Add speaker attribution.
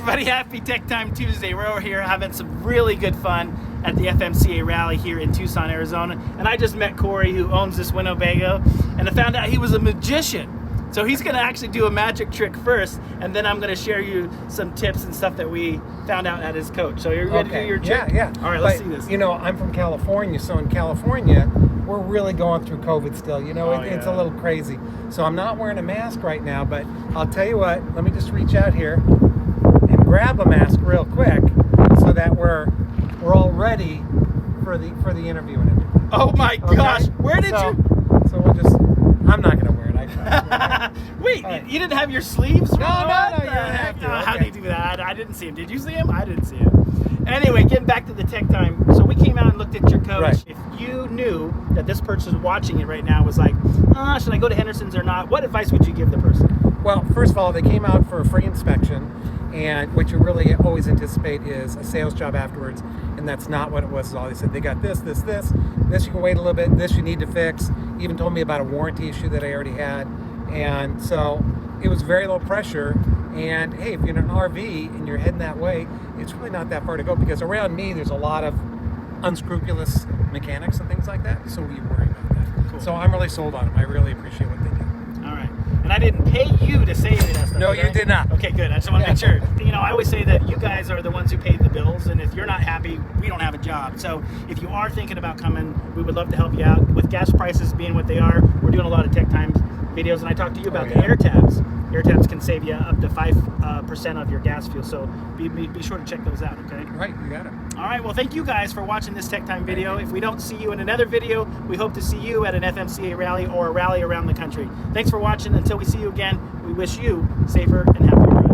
Speaker 1: everybody, happy Tech Time Tuesday. We're over here having some really good fun at the FMCA Rally here in Tucson, Arizona. And I just met Corey, who owns this Winnebago, and I found out he was a magician. So he's gonna actually do a magic trick first, and then I'm gonna share you some tips and stuff that we found out at his coach. So you're ready to do your trick?
Speaker 2: Yeah.
Speaker 1: All right, let's see this.
Speaker 2: You know, I'm from California, so in California, we're really going through COVID still. You know, it's a little crazy. So I'm not wearing a mask right now, but I'll tell you what, let me just reach out here and grab a mask real quick so that we're all ready for the interview and everything.
Speaker 1: Oh my gosh, where did you?
Speaker 2: So we'll just, I'm not gonna wear it.
Speaker 1: Wait, you didn't have your sleeves?
Speaker 2: No, you don't have to.
Speaker 1: How did you do that? I didn't see him. Did you see him? I didn't see him. Anyway, getting back to the Tech Time. So we came out and looked at your coach.
Speaker 2: Right.
Speaker 1: If you knew that this person watching it right now was like, should I go to Henderson's or not? What advice would you give the person?
Speaker 2: Well, first of all, they came out for a free inspection, and what you really always anticipate is a sales job afterwards, and that's not what it was at all. They said they got this you can wait a little bit, this you need to fix. Even told me about a warranty issue that I already had, and so it was very low pressure. And hey, if you're in an RV and you're heading that way, it's really not that far to go, because around me there's a lot of unscrupulous mechanics and things like that, so we worry about that. Cool. So I'm really sold on them. I really appreciate what they do.
Speaker 1: All right. And I didn't pay you to say any of that stuff.
Speaker 2: No,
Speaker 1: okay?
Speaker 2: you did not.
Speaker 1: Okay, good. I just want to make sure. You know, I always say that you guys are the ones who paid the bills, and if you're not happy, we don't have a job. So if you are thinking about coming, we would love to help you out. With gas prices being what they are, we're doing a lot of Tech Times videos, and I talked to you about the Airtabs. Airtabs can save you up to 5% of your gas fuel, so be sure to check those out, okay?
Speaker 2: Right, you got it.
Speaker 1: All right, well, thank you guys for watching this Tech Time video. If we don't see you in another video, we hope to see you at an FMCA rally or a rally around the country. Thanks for watching. Until we see you again, we wish you safer and happier.